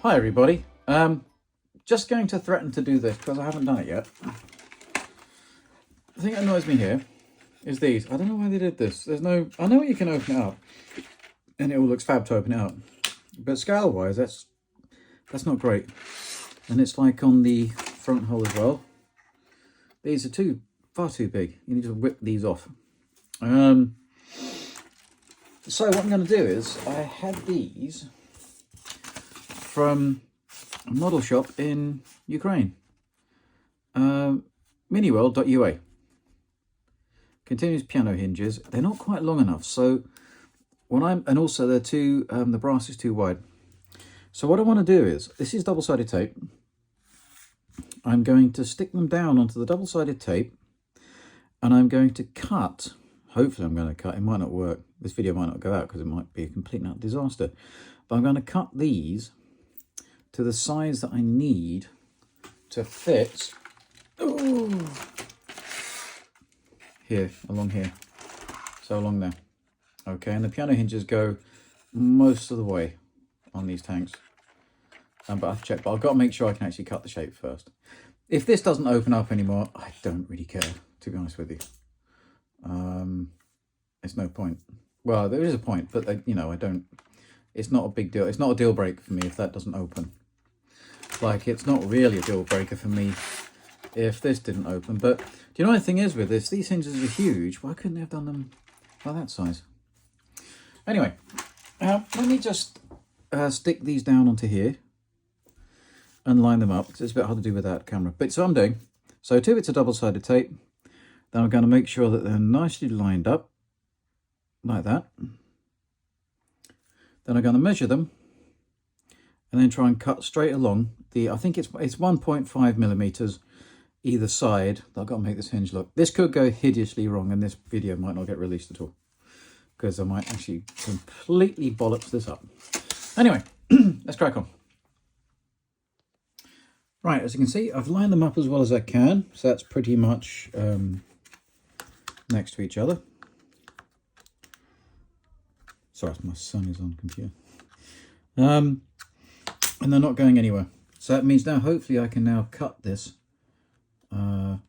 Hi everybody. Just going to threaten to do this because I haven't done it yet. The thing that annoys me here is these. I don't know why they did this. There's no... I know you can open it up and it all looks fab to open it up. But scale wise, that's not great. And it's like on the front hole as well. These are far too big. You need to whip these off. So what I'm going to do is, I had these from a model shop in Ukraine. Miniworld.ua. Continuous piano hinges. They're not quite long enough, so and also they're too, the brass is too wide. So what I want to do is, this is double-sided tape. I'm going to stick them down onto the double-sided tape, and I'm going to cut, hopefully I'm going to cut, it might not work, this video might not go out because it might be a complete and utter disaster, but I'm going to cut these to the size that I need to fit here, along here, so along there. Okay, and the piano hinges go most of the way on these tanks. But I've checked, but I've got to make sure I can actually cut the shape first. If this doesn't open up anymore, I don't really care, to be honest with you. It's no point. Well, there is a point, but you know, it's not a big deal. It's not a deal breaker for me if that doesn't open. Like, it's not really a deal breaker for me if this didn't open. But do you know what the thing is with this? These hinges are huge. Why couldn't they have done them like that size? Anyway, let me just stick these down onto here and line them up, because it's a bit hard to do without camera. But so I'm doing, so 2 bits of double-sided tape. Then I'm going to make sure that they're nicely lined up, like that. Then I'm going to measure them, and then try and cut straight along the, I think it's 1.5 millimeters either side. I've got to make this hinge look. This could go hideously wrong, and this video might not get released at all, because I might actually completely bollocks this up. Anyway, let's crack on. Right, as you can see, I've lined them up as well as I can, so that's pretty much next to each other. Sorry, my son is on the computer. And they're not going anywhere. So that means now, hopefully, I can now cut this to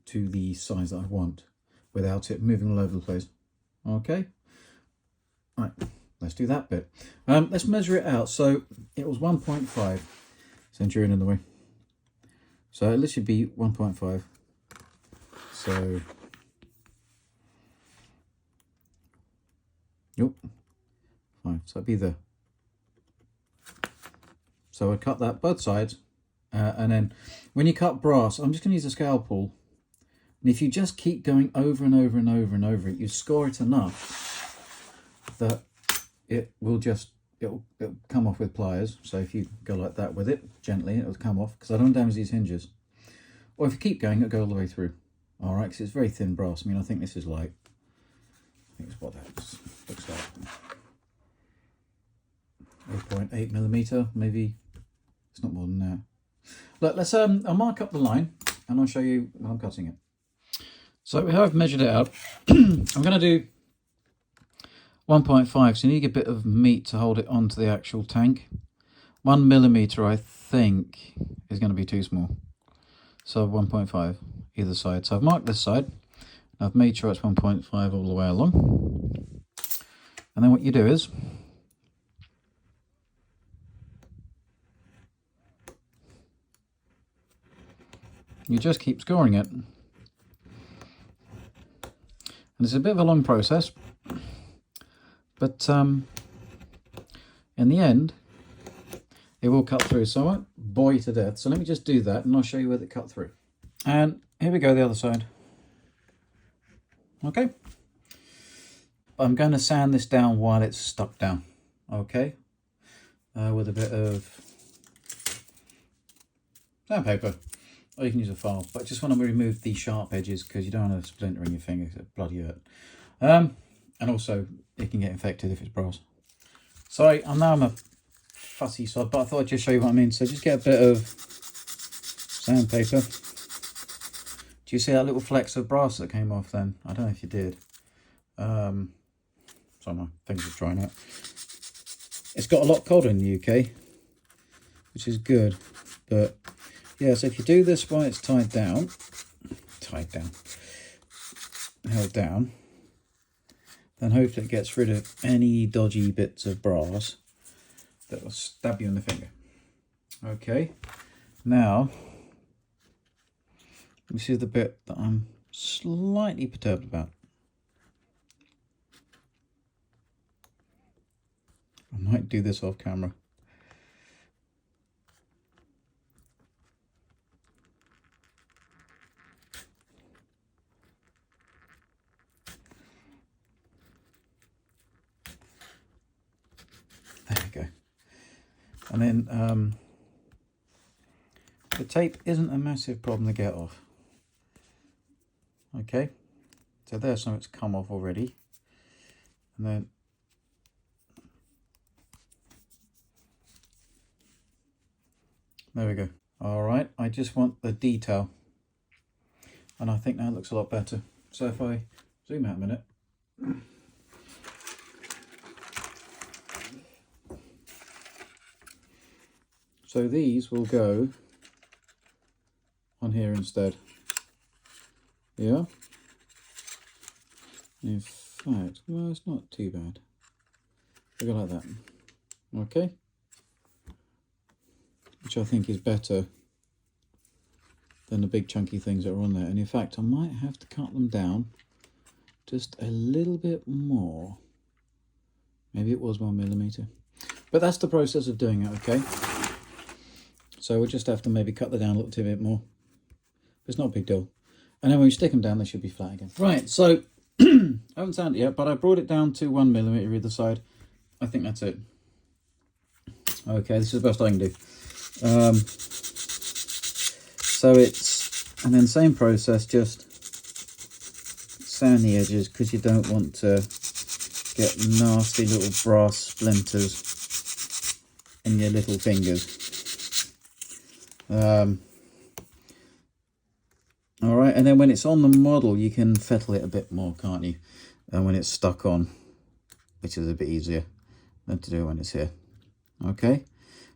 the size that I want without it moving all over the place. Okay? Right, let's do that bit. Let's measure it out. So it was 1.5 centurion in the way. So it should be 1.5. So, nope, 5. So it'd be the. So I cut that both sides, and then when you cut brass, I'm just going to use a scalpel. And if you just keep going over and over and over and over it, you score it enough that it will just. It'll come off with pliers. So if you go like that with it, gently, it'll come off, because I don't damage these hinges. Or if you keep going, it'll go all the way through. All right, because it's very thin brass. I mean, I think this is like, I think it's what that looks like. 0.8 millimeter, maybe. It's not more than that. Look, let's I'll mark up the line, and I'll show you when I'm cutting it. So we have measured it out. I'm going to do 1.5, so you need a bit of meat to hold it onto the actual tank. 1 millimeter, I think, is going to be too small. So 1.5 either side. So I've marked this side, and I've made sure it's 1.5 all the way along. And then what you do is, you just keep scoring it. And it's a bit of a long process. But in the end, it will cut through. So I won't bore you to death. So let me just do that, and I'll show you where it cut through. And here we go, the other side. Okay. I'm going to sand this down while it's stuck down. Okay. With a bit of sandpaper. Or you can use a file. But I just want to remove the sharp edges, because you don't want to splinter in your fingers. It bloody hurt. And also, it can get infected if it's brass. Sorry, I'm a fussy sod, but I thought I'd just show you what I mean. So just get a bit of sandpaper. Do you see that little flecks of brass that came off then? I don't know if you did. Sorry, my fingers are drying out. It's got a lot colder in the UK. which is good. But yeah, so if you do this while it's held down, then hopefully it gets rid of any dodgy bits of brass that will stab you in the finger. Okay, now this is the bit that I'm slightly perturbed about. I might do this off camera. There we go. And then the tape isn't a massive problem to get off. Okay, so there's some it's come off already. And then there we go. All right, I just want the detail. And I think that looks a lot better. So if I zoom out a minute. So these will go on here instead. Yeah. In fact, well, it's not too bad. We'll go like that. Okay. Which I think is better than the big chunky things that are on there. And in fact, I might have to cut them down just a little bit more. Maybe it was 1mm. But that's the process of doing it, okay? So we'll just have to maybe cut that down a little bit more. It's not a big deal. And then when we stick them down, they should be flat again. Right, so I haven't sanded it yet, but I brought it down to 1mm either side. I think that's it. Okay, this is the best I can do. So it's, and then same process, just sand the edges because you don't want to get nasty little brass splinters in your little fingers. All right, and then when it's on the model, you can fettle it a bit more, can't you? And when it's stuck on, which is a bit easier than to do when it's here. Okay,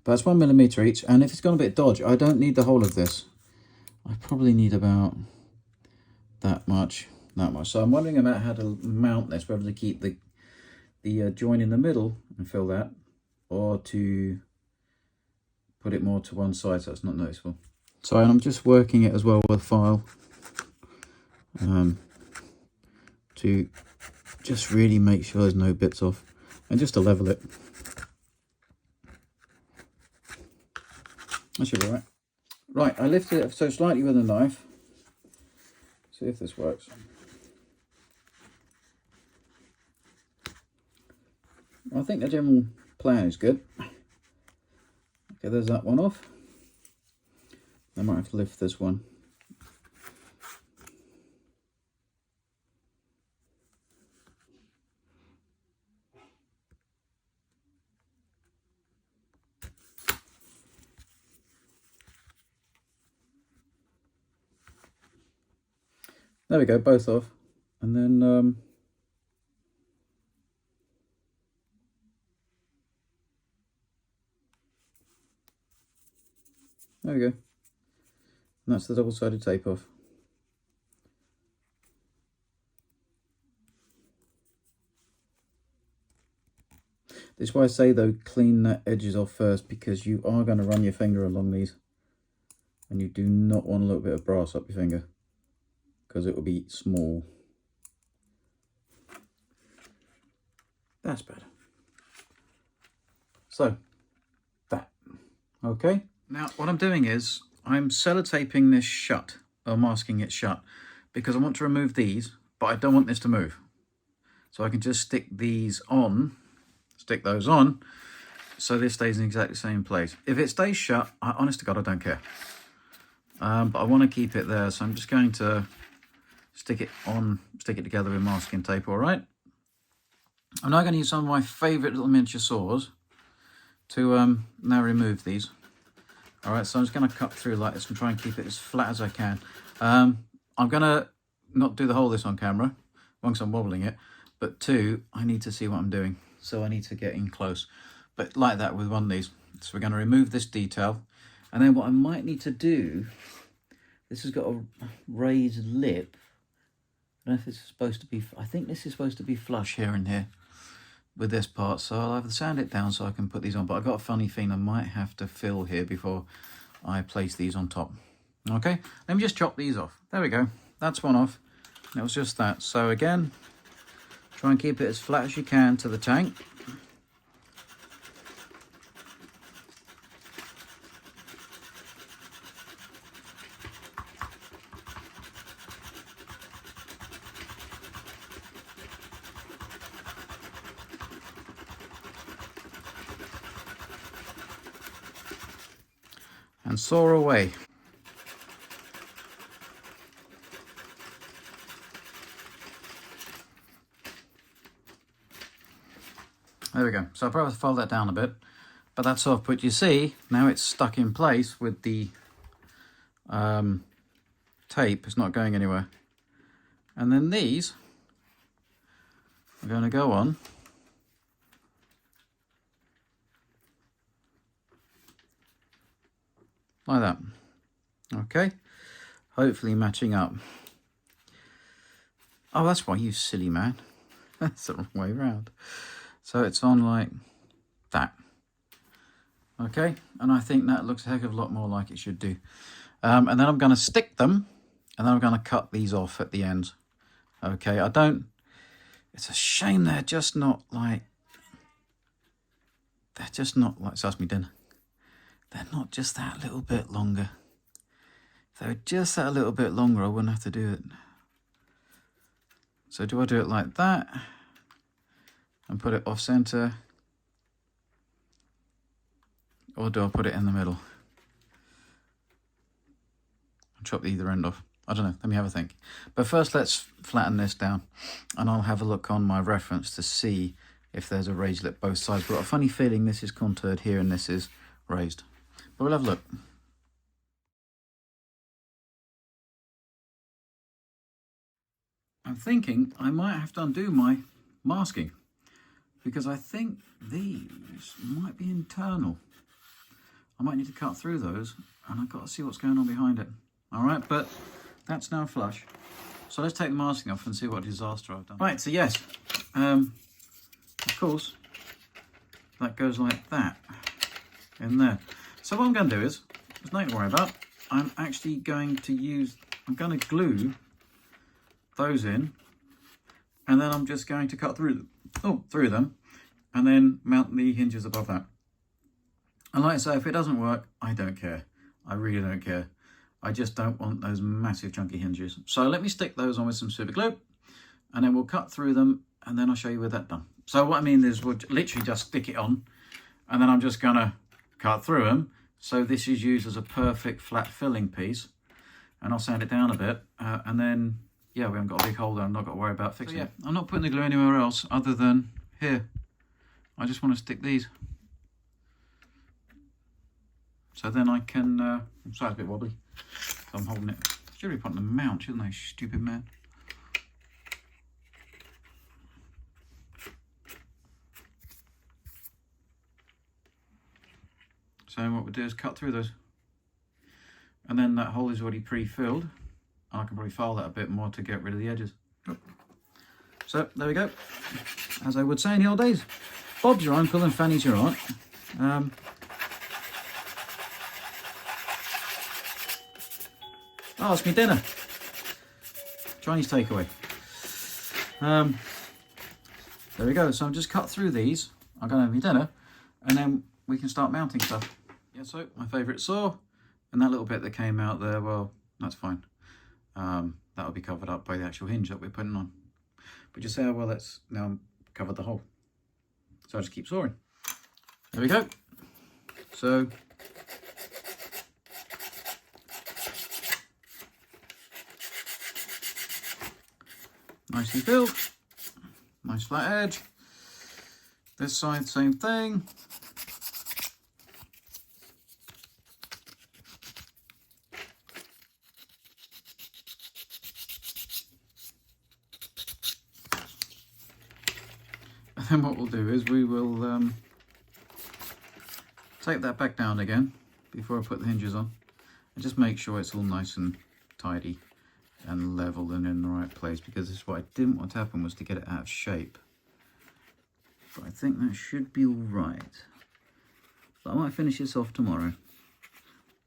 but it's 1mm each, and if it's gone a bit dodgy, I don't need the whole of this. I probably need about that much. So I'm wondering about how to mount this, whether to keep the join in the middle and fill that, or to put it more to one side so it's not noticeable. So I'm just working it as well with a file to just really make sure there's no bits off, and just to level it. That should be all right. Right, I lifted it so slightly with a knife. See if this works. I think the general plan is good. Okay, there's that one off. I might have to lift this one. There we go, both off. And then there we go. And that's the double-sided tape off. This is why I say though, clean the edges off first, because you are going to run your finger along these, and you do not want a little bit of brass up your finger, because it will be small. That's better. So, that. Okay. Now, what I'm doing is, I'm sellotaping this shut, or masking it shut, because I want to remove these, but I don't want this to move. So I can just stick these on, stick those on, so this stays in exactly the same place. If it stays shut, honest to God, I don't care. But I want to keep it there, so I'm just going to stick it together with masking tape, all right? I'm now going to use some of my favourite little miniature saws to now remove these. All right, so I'm just going to cut through like this and try and keep it as flat as I can. I'm going to not do the whole of this on camera, one, because I'm wobbling it, but two, I need to see what I'm doing, so I need to get in close. But like that with one of these, So we're going to remove this detail. And then what I might need to do, this has got a raised lip. I don't know if this is supposed to be, I think this is supposed to be flush here and here with this part. So I'll have to sand it down so I can put these on. But I've got a funny feeling I might have to fill here before I place these on top. Okay, let me just chop these off. There we go. That's one off. It was just that. So again, try and keep it as flat as you can to the tank. And saw away. There we go. So I'll probably fold that down a bit, but that's off. But you see, now it's stuck in place with the tape. It's not going anywhere. And then these are going to go on. Like that. Okay. Hopefully matching up. Oh, that's why, you silly man. That's the wrong way around. So it's on like that. Okay. And I think that looks a heck of a lot more like it should do. And then I'm going to stick them, and then I'm going to cut these off at the end. Okay. It's a shame they're just not like, so that's me dinner. They're not just that little bit longer. If they were just that little bit longer, I wouldn't have to do it. So do I do it like that and put it off center? Or do I put it in the middle? And chop either end off. I don't know, let me have a think. But first let's flatten this down, and I'll have a look on my reference to see if there's a raised lip both sides. But I've got a funny feeling this is contoured here and this is raised. But we'll have a look. I'm thinking I might have to undo my masking, because I think these might be internal. I might need to cut through those, and I've got to see what's going on behind it. All right, but that's now flush. So let's take the masking off and see what disaster I've done. Right, so yes, of course, that goes like that in there. So what I'm going to do is, there's nothing to worry about. I'm actually going to I'm going to glue those in, and then I'm just going to cut through them, and then mount the hinges above that. And like I say, if it doesn't work, I don't care. I really don't care. I just don't want those massive chunky hinges. So let me stick those on with some super glue, and then we'll cut through them, and then I'll show you with that done. So what I mean is we'll literally just stick it on, and then I'm just going to cut through them. So this is used as a perfect flat filling piece, and I'll sand it down a bit, and then yeah, we haven't got a big hole there. I'm not got to worry about fixing it. I'm not putting the glue anywhere else other than here. I just want to stick these. So then I can, I'm sorry, it's a bit wobbly. So I'm holding it. Should really put on the mount, shouldn't I, stupid man? So what we'll do is cut through those. And then that hole is already pre-filled. I can probably file that a bit more to get rid of the edges. So there we go. As I would say in the old days, Bob's your uncle and Fanny's your aunt. Oh, it's me dinner. Chinese takeaway. There we go. So I'm just cut through these. I'm going to have me dinner, and then we can start mounting stuff. Yeah, so my favourite saw, and that little bit that came out there, well, that's fine. That'll be covered up by the actual hinge that we're putting on. But just say, oh, well, that's now covered the hole. So I just keep sawing. There we go. So nicely filled, nice flat edge. This side, same thing. And then what we'll do is we will Tape that back down again before I put the hinges on, and just make sure it's all nice and tidy and level and in the right place, because this is what I didn't want to happen, was to get it out of shape. But I think that should be all right. So I might finish this off tomorrow,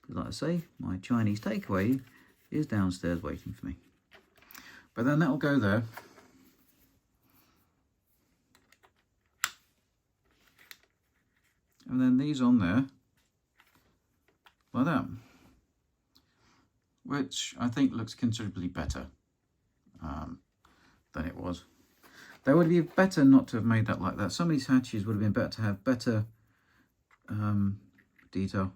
because like I say, my Chinese takeaway is downstairs waiting for me. But then that'll go there. And then these on there, like that. Which I think looks considerably better than it was. They would be better not to have made that like that. Some of these hatches would have been better to have better detail.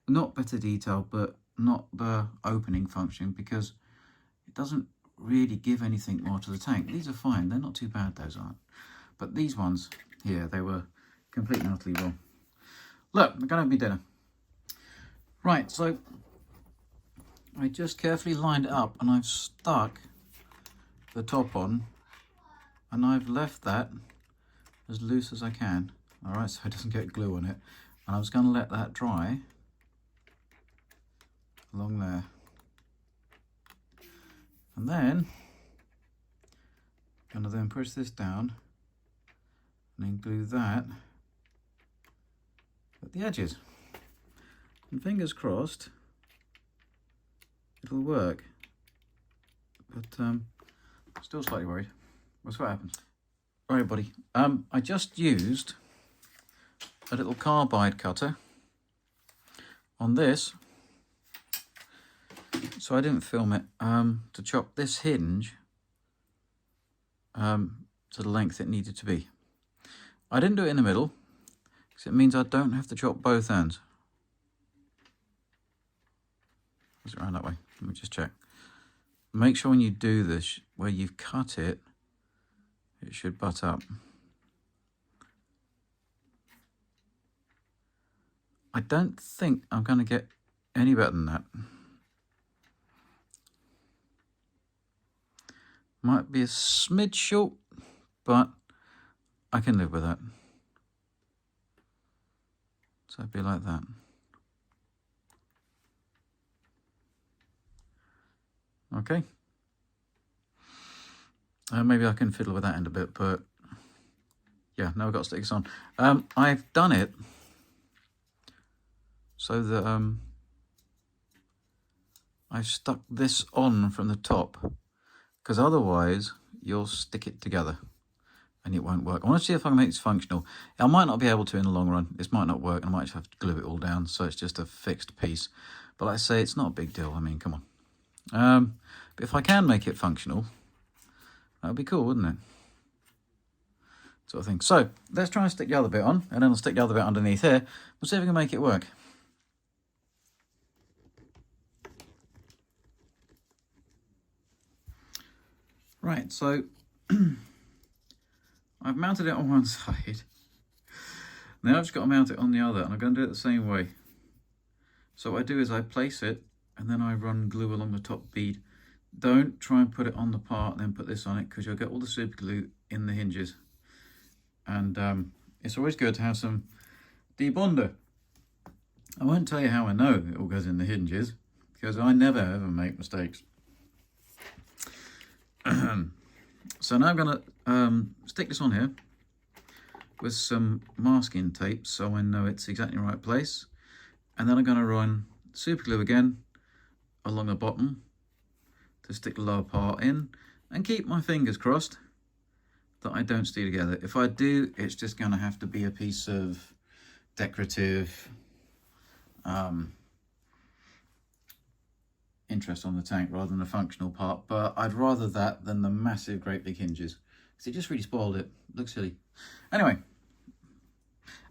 Not better detail, but not the opening function, because it doesn't really give anything more to the tank. These are fine, they're not too bad, those aren't. But these ones here, they were completely and utterly wrong. Look, I'm gonna have me dinner. Right, so I just carefully lined it up and I've stuck the top on, and I've left that as loose as I can. All right, so it doesn't get glue on it. And I was gonna let that dry along there. And then I'm gonna then push this down and then glue that at the edges. And fingers crossed it'll work. But still slightly worried. We'll see what happens. Right, everybody. I just used a little carbide cutter on this, so I didn't film it, to chop this hinge to the length it needed to be. I didn't do it in the middle, because it means I don't have to chop both ends. Is it around that way? Let me just check. Make sure when you do this, where you've cut it, it should butt up. I don't think I'm going to get any better than that. Might be a smidge short, but I can live with that. So it'd be like that. Okay. Maybe I can fiddle with that end a bit, but yeah, now I've got to stick this on. I've done it so that I've stuck this on from the top, because otherwise you'll stick it together and it won't work. I want to see if I can make this functional. I might not be able to in the long run. This might not work, and I might just have to glue it all down so it's just a fixed piece. But like I say, it's not a big deal. I mean, come on. But if I can make it functional, that would be cool, wouldn't it? Sort of thing. So let's try and stick the other bit on, and then I'll stick the other bit underneath here. We'll see if we can make it work. Right, so I've mounted it on one side. Now I've just got to mount it on the other, and I'm going to do it the same way. So what I do is I place it, and then I run glue along the top bead. Don't try and put it on the part and then put this on it, because you'll get all the super glue in the hinges. And it's always good to have some debonder. I won't tell you how I know it all goes in the hinges, because I never ever make mistakes. So now I'm going to stick this on here with some masking tape so I know it's exactly the right place. And then I'm going to run super glue again along the bottom to stick the lower part in, and keep my fingers crossed that I don't stay together. If I do, it's just going to have to be a piece of decorative interest on the tank rather than a functional part, but I'd rather that than the massive great big hinges, because it just really spoiled it. Looks silly. Anyway,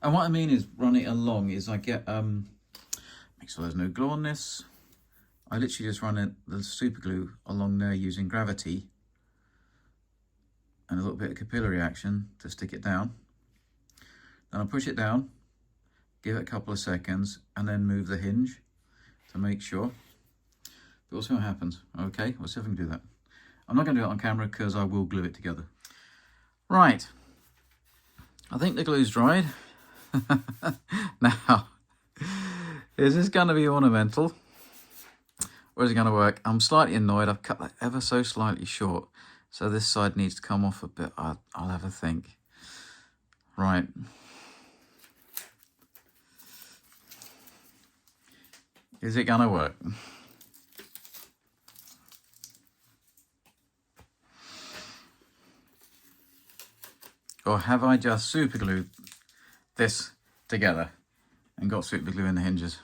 and what I mean is run it along is I get make sure there's no glue on this. I literally just run the super glue along there using gravity and a little bit of capillary action to stick it down. Then I'll push it down, give it a couple of seconds, and then move the hinge to make sure. But we'll see what happens. Okay, we'll see if we can do that. I'm not going to do it on camera because I will glue it together. Right, I think the glue's dried. Now, is this going to be ornamental? Or is it going to work? I'm slightly annoyed. I've cut that ever so slightly short. So this side needs to come off a bit. I'll have a think. Right. Is it going to work? Or have I just super glued this together and got super glue in the hinges?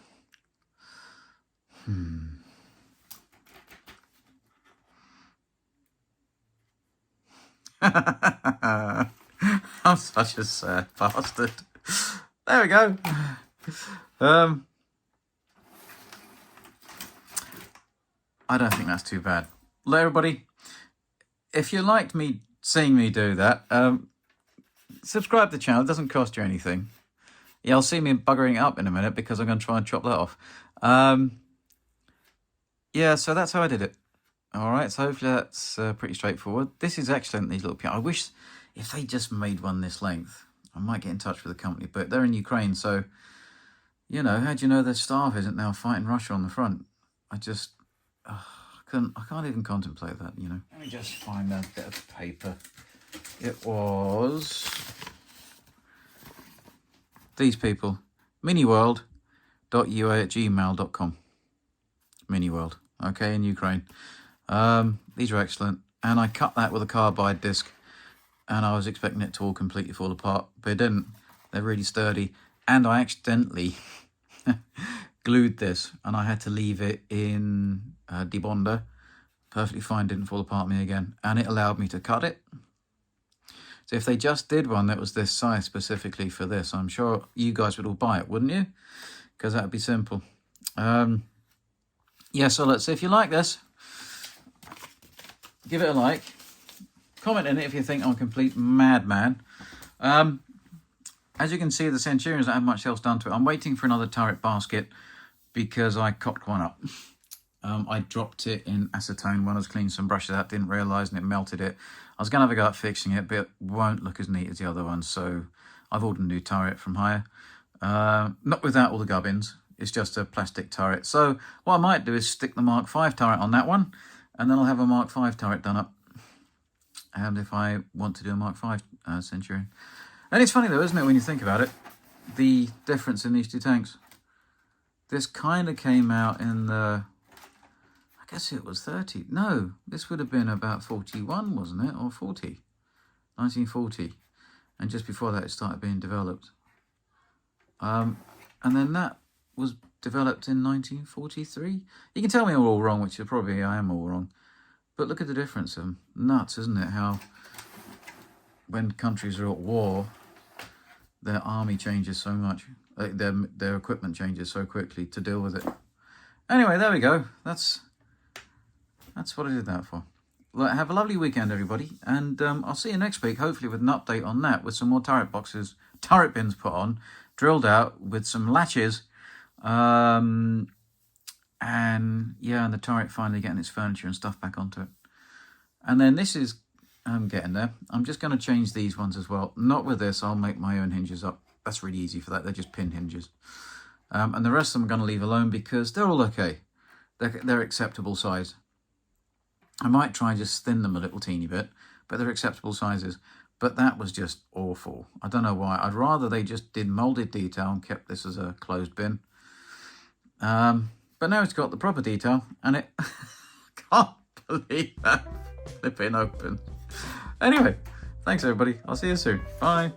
I'm such a sad bastard. There we go. I don't think that's too bad. Hello, everybody. If you liked me seeing me do that, subscribe to the channel. It doesn't cost you anything. Yeah, I'll see me buggering it up in a minute because I'm going to try and chop that off. Yeah, so that's how I did it. All right, so hopefully that's pretty straightforward. This is excellent, these little pianos. I wish if they just made one this length, I might get in touch with the company, but they're in Ukraine, so, you know, how do you know their staff isn't now fighting Russia on the front? I just, I can't even contemplate that, you know. Let me just find a bit of paper. It was these people, miniworld.ua@gmail.com. Miniworld, okay, in Ukraine. These are excellent, and I cut that with a carbide disc, and I was expecting it to all completely fall apart, but it didn't. They're really sturdy, and I accidentally glued this, and I had to leave it in debonder. Perfectly fine, didn't fall apart on me again, and it allowed me to cut it. So if they just did one that was this size specifically for this, I'm sure you guys would all buy it, wouldn't you? Because that would be simple. Yeah, so let's see if you like this. Give it a like. Comment in it if you think I'm a complete madman. As you can see, the Centurions don't have much else done to it. I'm waiting for another turret basket because I cocked one up. I dropped it in acetone when I was cleaning some brushes out, didn't realise, and it melted it. I was going to have a go at fixing it, but it won't look as neat as the other one, so I've ordered a new turret from Hire. Not without all the gubbins. It's just a plastic turret. So what I might do is stick the Mark V turret on that one, and then I'll have a Mark V turret done up. And if I want to do a Mark V Centurion. And it's funny though, isn't it, when you think about it, the difference in these two tanks. This kind of came out in the, I guess it was 30. No, this would have been about 41, wasn't it? Or 40. 1940. And just before that, it started being developed. And then that was developed in 1943. You can tell me I'm all wrong, which probably I am all wrong. But look at the difference. Nuts, isn't it? How when countries are at war, their army changes so much. Their equipment changes so quickly to deal with it. Anyway, there we go. That's what I did that for. Well, have a lovely weekend, everybody. And I'll see you next week, hopefully with an update on that, with some more turret bins put on, drilled out with some latches. And yeah, and the turret finally getting its furniture and stuff back onto it. And then this is getting there. I'm just going to change these ones as well. Not with this, I'll make my own hinges up. That's really easy for that. They're just pin hinges. And the rest of them I'm going to leave alone because they're all okay. They're acceptable size. I might try and just thin them a little teeny bit, but they're acceptable sizes. But that was just awful. I don't know why. I'd rather they just did molded detail and kept this as a closed bin. But now it's got the proper detail, and it can't believe that flipping open. Anyway, thanks everybody. I'll see you soon. Bye.